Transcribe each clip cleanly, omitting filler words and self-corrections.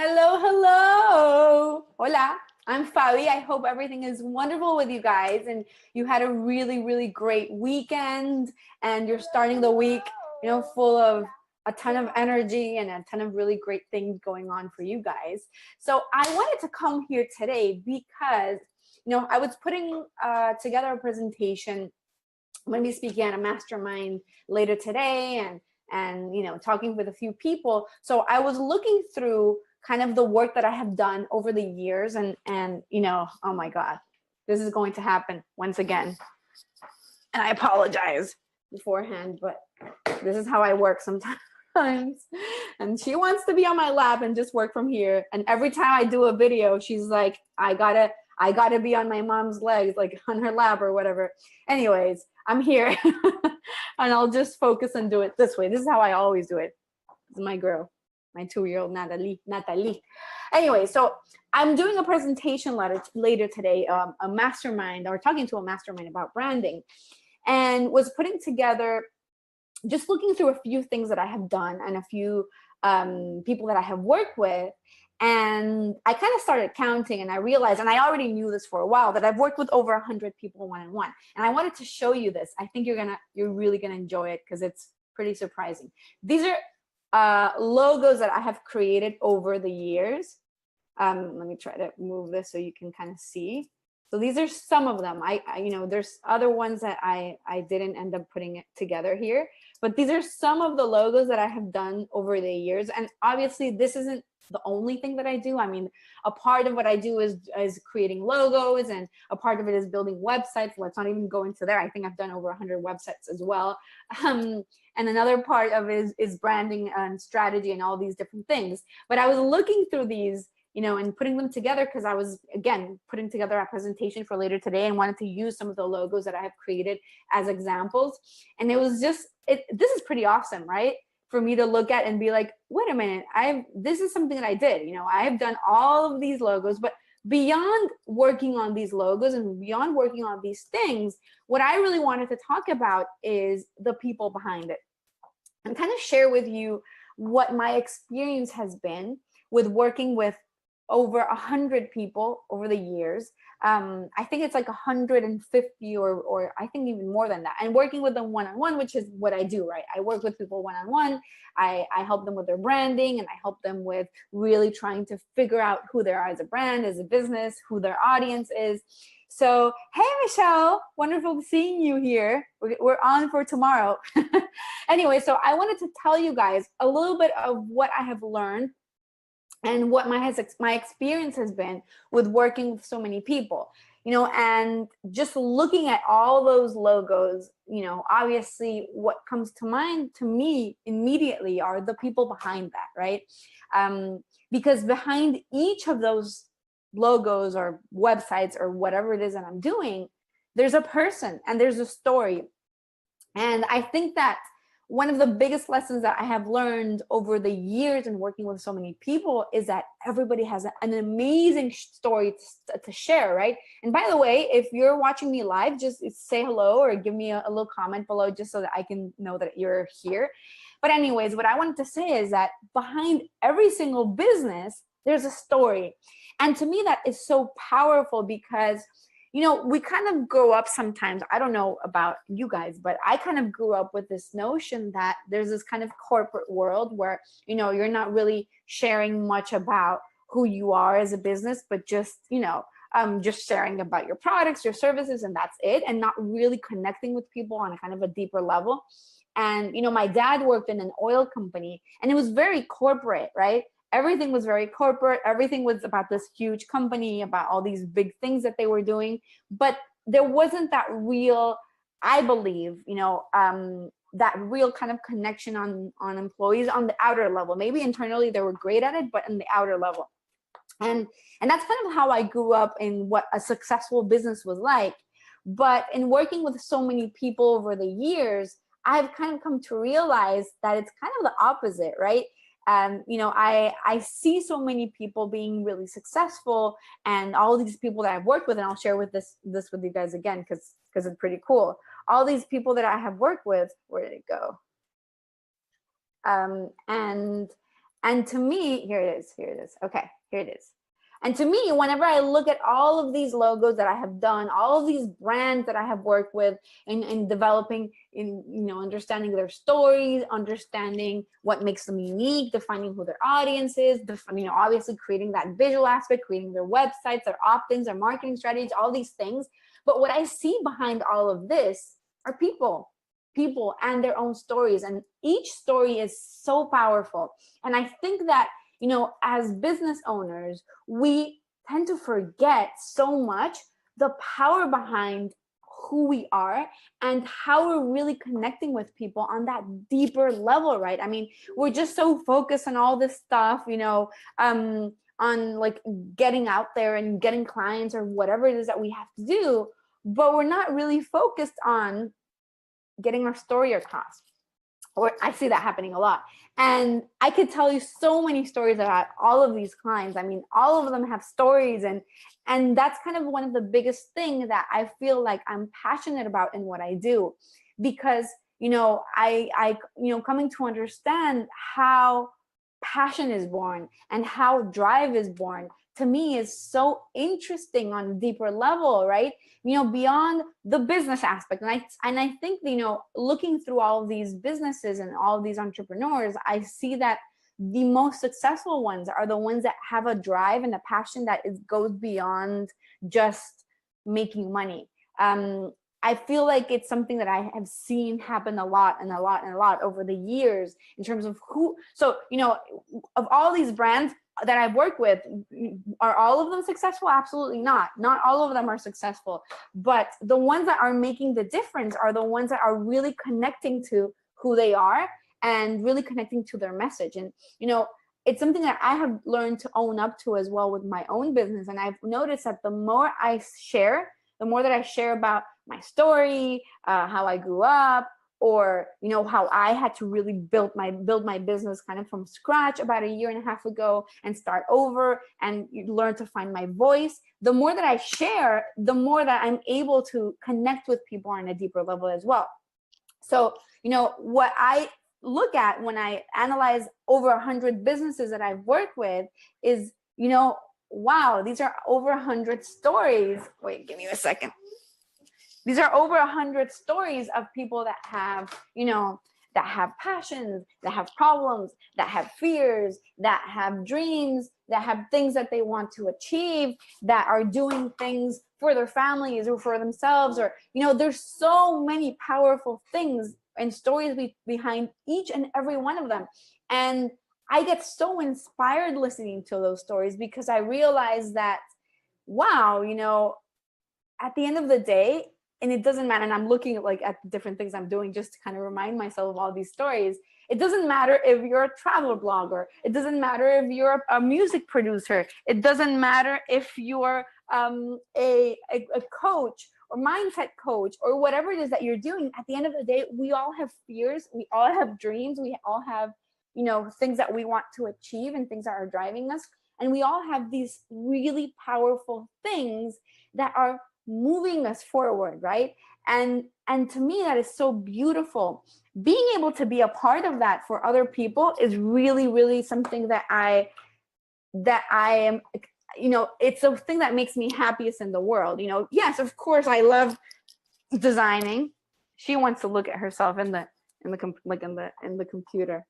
Hello, hello. Hola, I'm Fabi. I hope everything is wonderful with you guys and you had a really, really great weekend and you're starting the week, full of a ton of energy and a ton of really great things going on for you guys. So I wanted to come here today because, I was putting together a presentation. I'm going to be speaking at a mastermind later today and talking with a few people. So I was looking through kind of the work that I have done over the years and oh my God, this is going to happen once again. And I apologize beforehand, but this is how I work sometimes. And she wants to be on my lap and just work from here. And every time I do a video, she's like, I gotta be on my mom's legs, like on her lap or whatever. Anyways, I'm here and I'll just focus and do it this way. This is how I always do it. This is my girl, my 2-year-old Natalie. Anyway, so I'm doing a presentation later today, a mastermind, or talking to a mastermind about branding, and was putting together, just looking through a few things that I have done and a few people that I have worked with. And I kind of started counting and I realized, and I already knew this for a while, that I've worked with over 100 people one-on-one. And I wanted to show you this. I think you're really gonna enjoy it because it's pretty surprising. These are logos that I have created over the years. Let me try to move this so you can kind of see. So these are some of them. I there's other ones that I didn't end up putting it together here, but these are some of the logos that I have done over the years. And obviously this isn't the only thing that I do. I mean, a part of what I do is creating logos, and a part of it is building websites. Let's not even go into there. I think I've done over 100 websites as well. And another part of it is branding and strategy and all these different things. But I was looking through these, and putting them together because I was, again, putting together a presentation for later today and wanted to use some of the logos that I have created as examples. And it was just, this is pretty awesome, right? For me to look at and be like, wait a minute, this is something that I did. I have done all of these logos, but beyond working on these logos and beyond working on these things, what I really wanted to talk about is the people behind it and kind of share with you what my experience has been with working with over 100 people over the years. I think it's like 150 or I think even more than that. And working with them one-on-one, which is what I do, right? I work with people one-on-one. I help them with their branding, and I help them with really trying to figure out who they are as a brand, as a business, who their audience is. So, hey, Michelle, wonderful seeing you here. We're on for tomorrow. Anyway, so I wanted to tell you guys a little bit of what I have learned and what my experience has been with working with so many people, and just looking at all those logos, obviously what comes to mind to me immediately are the people behind that, right? Because behind each of those logos or websites or whatever it is that I'm doing, there's a person and there's a story. And I think that one of the biggest lessons that I have learned over the years in working with so many people is that everybody has an amazing story to share, right? And by the way, if you're watching me live, just say hello or give me a little comment below just so that I can know that you're here. But anyways, what I wanted to say is that behind every single business, there's a story. And to me, that is so powerful because we kind of grow up sometimes. I don't know about you guys, but I kind of grew up with this notion that there's this kind of corporate world where, you're not really sharing much about who you are as a business, but just, just sharing about your products, your services, and that's it. And not really connecting with people on a kind of a deeper level. And, my dad worked in an oil company and it was very corporate, right? Everything was very corporate. Everything was about this huge company, about all these big things that they were doing. But there wasn't that real, I believe, that real kind of connection on employees on the outer level. Maybe internally they were great at it, but in the outer level. And that's kind of how I grew up in what a successful business was like. But in working with so many people over the years, I've kind of come to realize that it's kind of the opposite, right? I see so many people being really successful, and all these people that I've worked with, and I'll share with this with you guys again because it's pretty cool. All these people that I have worked with, where did it go? And And to me, here it is. Okay, here it is. And to me, whenever I look at all of these logos that I have done, all of these brands that I have worked with in developing, in, you know, understanding their stories, understanding what makes them unique, defining who their audience is, you know, obviously creating that visual aspect, creating their websites, their opt-ins, their marketing strategies, all these things. But what I see behind all of this are people and their own stories. And each story is so powerful. And I think that, you know, as business owners, we tend to forget so much the power behind who we are and how we're really connecting with people on that deeper level, right? I mean, we're just so focused on all this stuff, you know, on like getting out there and getting clients or whatever it is that we have to do, but we're not really focused on getting our story across. Or I see that happening a lot. And I could tell you so many stories about all of these clients. I mean, all of them have stories, and that's kind of one of the biggest thing that I feel like I'm passionate about in what I do, because, you know, I you know, coming to understand how passion is born and how drive is born, to me is so interesting on a deeper level, right? You know, beyond the business aspect. And I think, you know, looking through all of these businesses and all of these entrepreneurs, I see that the most successful ones are the ones that have a drive and a passion that goes beyond just making money. I feel like it's something that I have seen happen a lot over the years in terms of who. So, you know, of all these brands that I've worked with, are all of them successful? Absolutely not. Not all of them are successful, but the ones that are making the difference are the ones that are really connecting to who they are and really connecting to their message. And, you know, it's something that I have learned to own up to as well with my own business. And I've noticed that the more I share, the more that I share about my story, how I grew up, or, you know, how I had to really build my business kind of from scratch about 1.5 years ago and start over and learn to find my voice. The more that I share, the more that I'm able to connect with people on a deeper level as well. So, you know, what I look at when I analyze over 100 businesses that I've worked with is, you know, wow, these are over 100 stories. Wait, give me a second. These are over 100 stories of people that have, you know, that have passions, that have problems, that have fears, that have dreams, that have things that they want to achieve, that are doing things for their families or for themselves, or, you know, there's so many powerful things and stories behind each and every one of them. And I get so inspired listening to those stories because I realize that, wow, you know, at the end of the day, and it doesn't matter, and I'm looking at like at different things I'm doing just to kind of remind myself of all these stories. It doesn't matter if you're a travel blogger. It doesn't matter if you're a music producer. It doesn't matter if you're a coach or mindset coach or whatever it is that you're doing. At the end of the day, we all have fears. We all have dreams. We all have, you know, things that we want to achieve and things that are driving us. And we all have these really powerful things that are moving us forward, right? And to me, that is so beautiful. Being able to be a part of that for other people is really, really something that I am, you know, it's a thing that makes me happiest in the world. You know, yes, of course, I love designing. She wants to look at herself in the computer.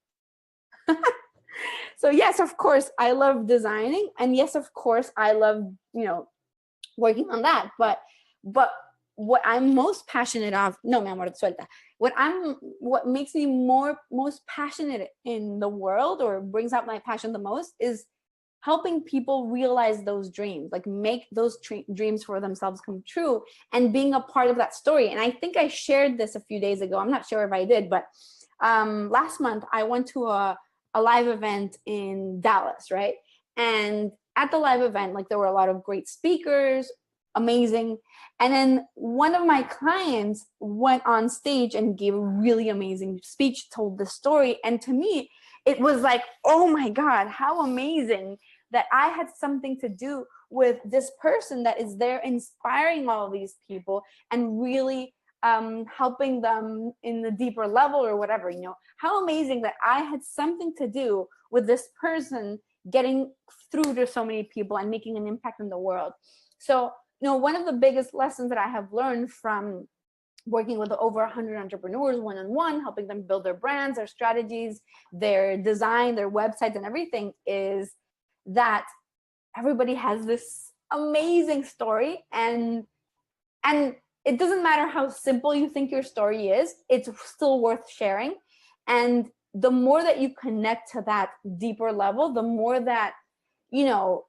So yes, of course, I love designing, and yes, of course, I love, you know, working on that. But what I'm most passionate of, no, mi amor, suelta. What makes me most passionate in the world, or brings out my passion the most, is helping people realize those dreams, like make those dreams for themselves come true, and being a part of that story. And I think I shared this a few days ago. I'm not sure if I did, but last month I went to a live event in Dallas, right? And at the live event, like, there were a lot of great speakers, amazing. And then one of my clients went on stage and gave a really amazing speech, told the story. And to me, it was like, oh my God, how amazing that I had something to do with this person that is there inspiring all of these people and really helping them in the deeper level or whatever, you know, how amazing that I had something to do with this person getting through to so many people and making an impact in the world. So, you know, one of the biggest lessons that I have learned from working with over 100 entrepreneurs one-on-one, helping them build their brands, their strategies, their design, their websites and everything, is that everybody has this amazing story, and it doesn't matter how simple you think your story is, it's still worth sharing. And the more that you connect to that deeper level, the more that, you know,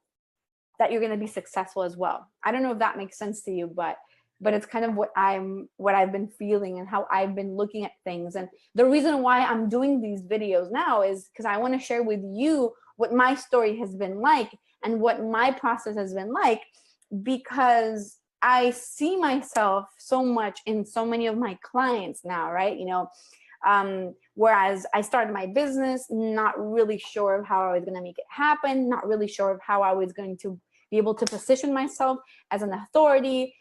that you're going to be successful as well. I don't know if that makes sense to you, but it's kind of what I've been feeling and how I've been looking at things. And the reason why I'm doing these videos now is because I want to share with you what my story has been like and what my process has been like, because I see myself so much in so many of my clients now, right? You know, whereas I started my business not really sure of how I was going to make it happen, not really sure of how I was going to be able to position myself as an authority,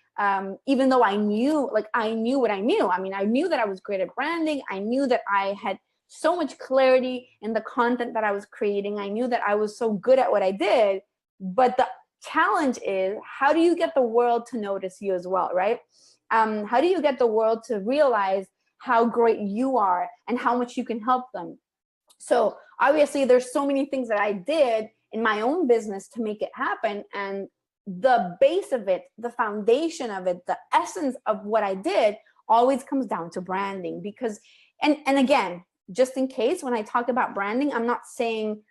even though I knew what I knew. I mean, I knew that I was great at branding. I knew that I had so much clarity in the content that I was creating. I knew that I was so good at what I did, but the challenge is, how do you get the world to notice you as well, right? How do you get the world to realize how great you are and how much you can help them? So obviously there's so many things that I did in my own business to make it happen. And the base of it, the foundation of it, the essence of what I did always comes down to branding. Because, and again, just in case, when I talk about branding, I'm not saying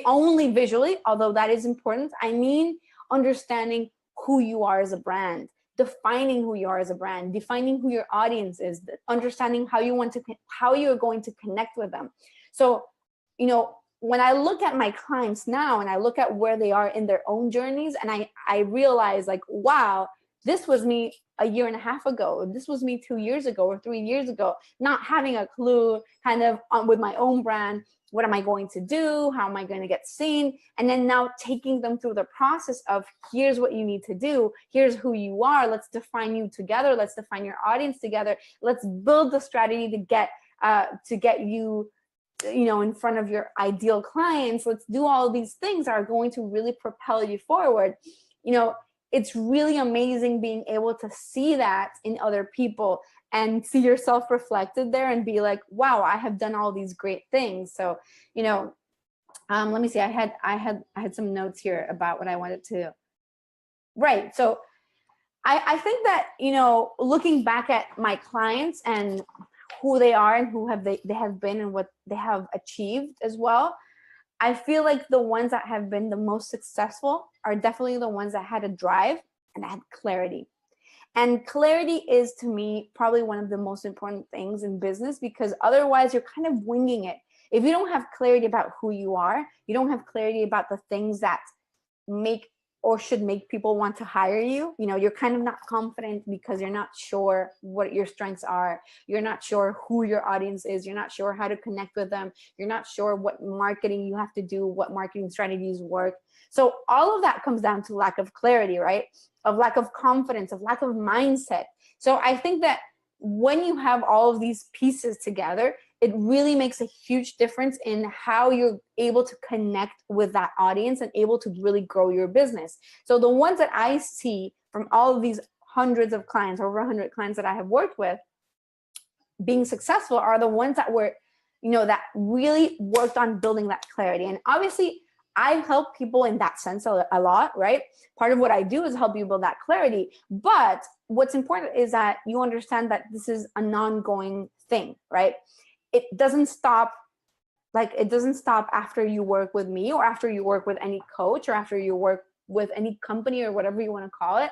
only visually, although that is important. I mean, understanding who you are as a brand, defining who you are as a brand, defining who your audience is, understanding how you're going to connect with them. So, you know, when I look at my clients now and I look at where they are in their own journeys, and I realize, like, wow, this was me a year and a half ago. This was me 2 years ago or 3 years ago, not having a clue, kind of with my own brand. What am I going to do? How am I going to get seen? And then now taking them through the process of, here's what you need to do. Here's who you are. Let's define you together. Let's define your audience together. Let's build the strategy to get you, you know, in front of your ideal clients. Let's do all of these things that are going to really propel you forward. You know, it's really amazing being able to see that in other people and see yourself reflected there and be like, wow, I have done all these great things. So, you know, let me see. I had some notes here about what I wanted to. Right. So I think that, you know, looking back at my clients and who they are and who they have been and what they have achieved as well, I feel like the ones that have been the most successful are definitely the ones that had a drive and had clarity. And clarity is, to me, probably one of the most important things in business, because otherwise you're kind of winging it. If you don't have clarity about who you are, you don't have clarity about the things that make or should make people want to hire you. You know, you're kind of not confident because you're not sure what your strengths are. You're not sure who your audience is. You're not sure how to connect with them. You're not sure what marketing you have to do, what marketing strategies work. So all of that comes down to lack of clarity, right? Of lack of confidence, of lack of mindset. So I think that when you have all of these pieces together, it really makes a huge difference in how you're able to connect with that audience and able to really grow your business. So the ones that I see from all of these hundreds of clients, over 100 clients that I have worked with, being successful are the ones that were, you know, that really worked on building that clarity. And obviously, I help people in that sense a lot, right? Part of what I do is help you build that clarity. But what's important is that you understand that this is an ongoing thing, right? It doesn't stop. Like, it doesn't stop after you work with me or after you work with any coach or after you work with any company or whatever you want to call it.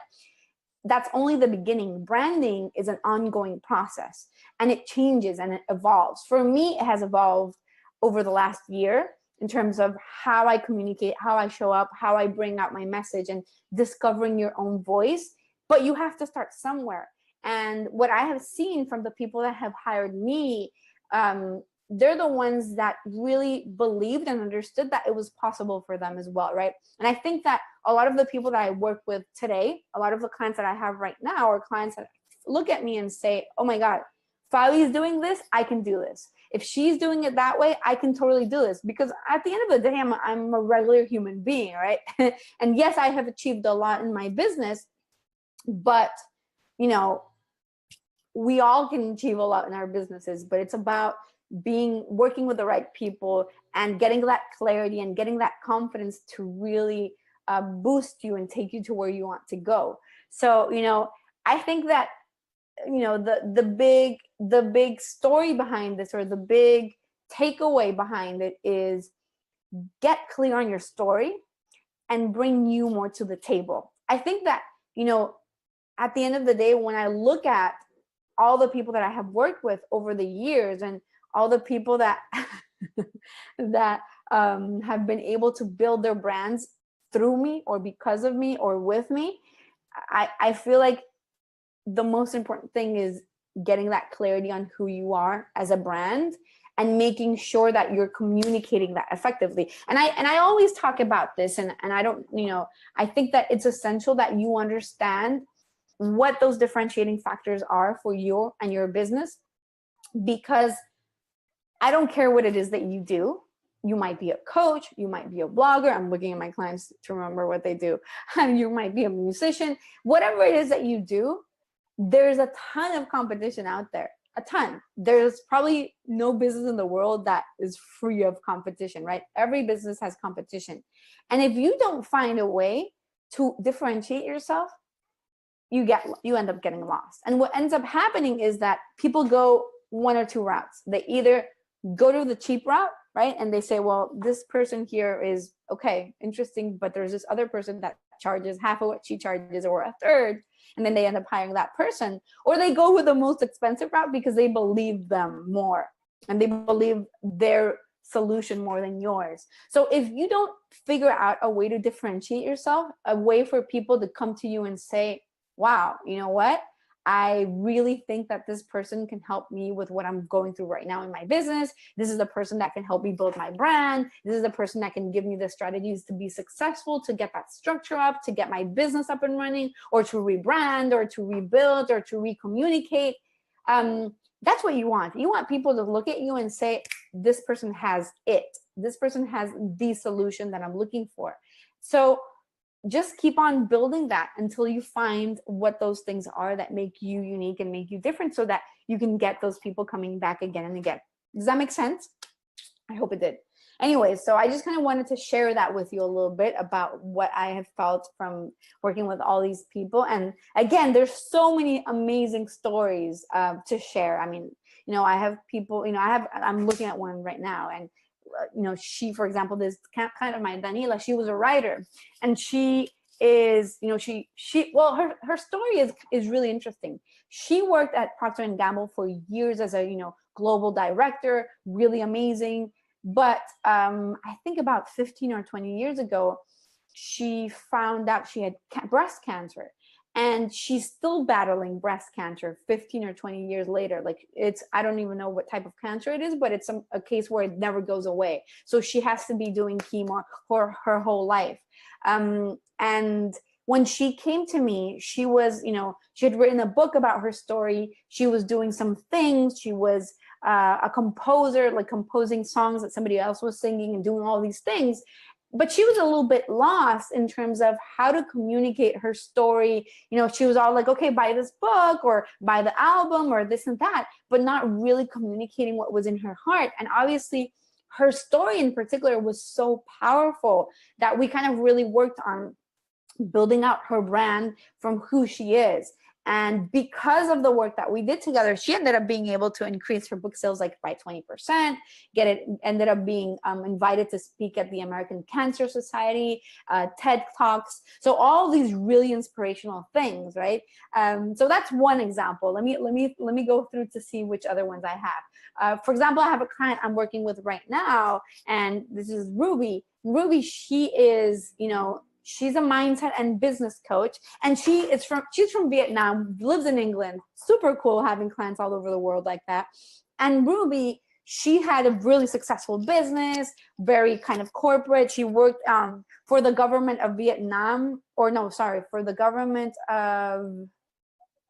That's only the beginning. Branding is an ongoing process, and it changes and it evolves. For me, it has evolved over the last year in terms of how I communicate, how I show up, how I bring out my message, and discovering your own voice. But you have to start somewhere. And what I have seen from the people that have hired me, they're the ones that really believed and understood that it was possible for them as well, right? And I think that a lot of the people that I work with today, a lot of the clients that I have right now are clients that look at me and say, oh my God, Fabi is doing this, I can do this. If she's doing it that way, I can totally do this, because at the end of the day, I'm a regular human being, right? And yes, I have achieved a lot in my business, but you know, we all can achieve a lot in our businesses, but it's about working with the right people and getting that clarity and getting that confidence to really boost you and take you to where you want to go. So, you know, I think that, you know, the big story behind this, or the big takeaway behind it, is get clear on your story and bring you more to the table. I think that, you know, at the end of the day, when I look at all the people that I have worked with over the years, and all the people that that have been able to build their brands through me, or because of me, or with me, I feel like the most important thing is getting that clarity on who you are as a brand, and making sure that you're communicating that effectively. And I always talk about this, and I don't, you know, I think that it's essential that you understand what those differentiating factors are for you and your business, because I don't care what it is that you do. You might be a coach, you might be a blogger. I'm looking at my clients to remember what they do. You might be a musician. Whatever it is that you do, there's a ton of competition out there, a ton. There's probably no business in the world that is free of competition, right? Every business has competition. And if you don't find a way to differentiate yourself, you end up getting lost. And what ends up happening is that people go one or two routes. They either go to the cheap route, right? And they say, well, this person here is okay, interesting, but there's this other person that charges half of what she charges, or a third, and then they end up hiring that person. Or they go with the most expensive route because they believe them more, and they believe their solution more than yours. So if you don't figure out a way to differentiate yourself, a way for people to come to you and say, wow, you know what? I really think that this person can help me with what I'm going through right now in my business. This is the person that can help me build my brand. This is the person that can give me the strategies to be successful, to get that structure up, to get my business up and running, or to rebrand, or to rebuild, or to recommunicate. That's what you want. You want people to look at you and say, this person has it. This person has the solution that I'm looking for. So just keep on building that until you find what those things are that make you unique and make you different, so that you can get those people coming back again and again. Does that make sense? I hope it did. Anyway, so I just kind of wanted to share that with you a little bit about what I have felt from working with all these people. And again, there's so many amazing stories to share. I mean, you know, I have people, you know, I'm looking at one right now, and you know, she, for example, this kind of my Daniela, she was a writer, and she is, you know, well, her story is really interesting. She worked at Procter & Gamble for years as a, you know, global director, really amazing. But I think about 15 or 20 years ago, she found out she had breast cancer. And she's still battling breast cancer 15 or 20 years later. Like, I don't even know what type of cancer it is, but it's a case where it never goes away. So she has to be doing chemo for her whole life. And when she came to me, she was, you know, she had written a book about her story. She was doing some things. She was a composer, like composing songs that somebody else was singing and doing all these things. But she was a little bit lost in terms of how to communicate her story. You know, she was all like, okay, buy this book or buy the album or this and that, but not really communicating what was in her heart. And obviously her story in particular was so powerful that we kind of really worked on building out her brand from who she is. And because of the work that we did together, she ended up being able to increase her book sales like by 20%, ended up being invited to speak at the American Cancer Society, TED Talks. So all these really inspirational things, right? So that's one example. Let me go through to see which other ones I have. For example, I have a client I'm working with right now, and this is Ruby. Ruby, she is, you know, she's a mindset and business coach, and she's from Vietnam, lives in England. Super cool having clients all over the world like that. And Ruby, she had a really successful business, very kind of corporate. She worked for the government of Vietnam, for the government of,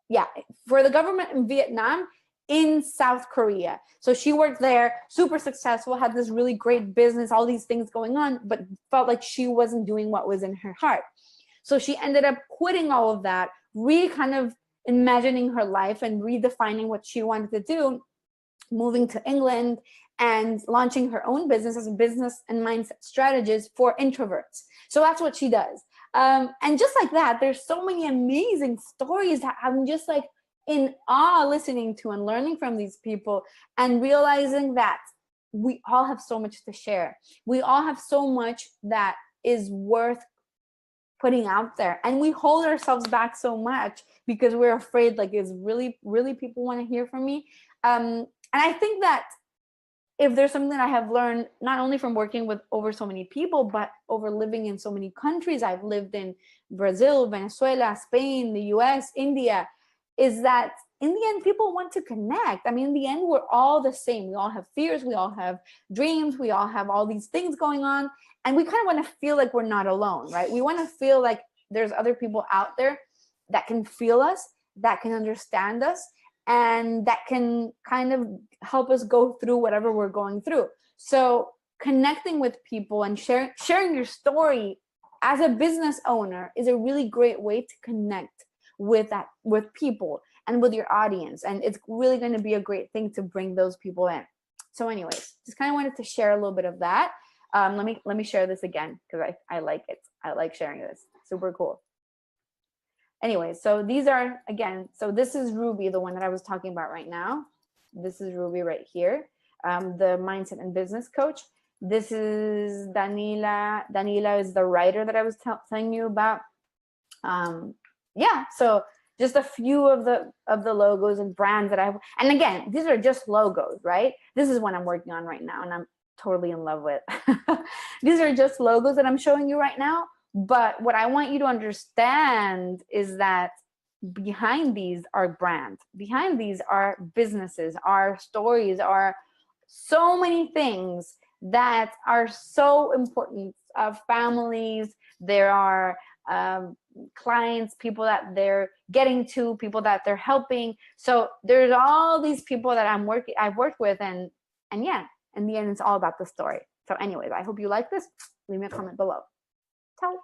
yeah, for the government in Vietnam in South Korea. So she worked there, super successful, had this really great business, all these things going on, but felt like she wasn't doing what was in her heart. So she ended up quitting all of that, kind of imagining her life and redefining what she wanted to do, moving to England and launching her own business as a business and mindset strategist for introverts. So that's what she does. And just like that, there's so many amazing stories that I'm just like in awe listening to and learning from these people and realizing that we all have so much to share. We all have so much that is worth putting out there, and we hold ourselves back so much because we're afraid, like, is really people want to hear from me? And I think that if there's something that I have learned, not only from working with over so many people, but over living in so many countries, I've lived in Brazil, Venezuela, Spain, the US, India, is that in the end, people want to connect. I mean, in the end, we're all the same. We all have fears, we all have dreams, we all have all these things going on. And we kind of want to feel like we're not alone, right? We want to feel like there's other people out there that can feel us, that can understand us, and that can kind of help us go through whatever we're going through. So connecting with people and sharing your story as a business owner is a really great way to connect with people and with your audience. And it's really going to be a great thing to bring those people in. So anyways, just kind of wanted to share a little bit of that. Let me share this again because I like it. I like sharing this. Super cool. Anyway, so these are, again, so this is Ruby, the one that I was talking about right now. This is Ruby right here, the mindset and business coach. This is Danila. Danila is the writer that I was telling you about. Yeah, so just a few of the logos and brands that and again, these are just logos, right? This is what I'm working on right now and I'm totally in love with. These are just logos that I'm showing you right now. But what I want you to understand is that behind these are brands, behind these are businesses, are stories, are so many things that are so important. Families, there are clients, people that they're getting to, people that they're helping. So there's all these people that I've worked with, and yeah, in the end, it's all about the story. So anyways, I hope you like this. Leave me a comment below. Ciao.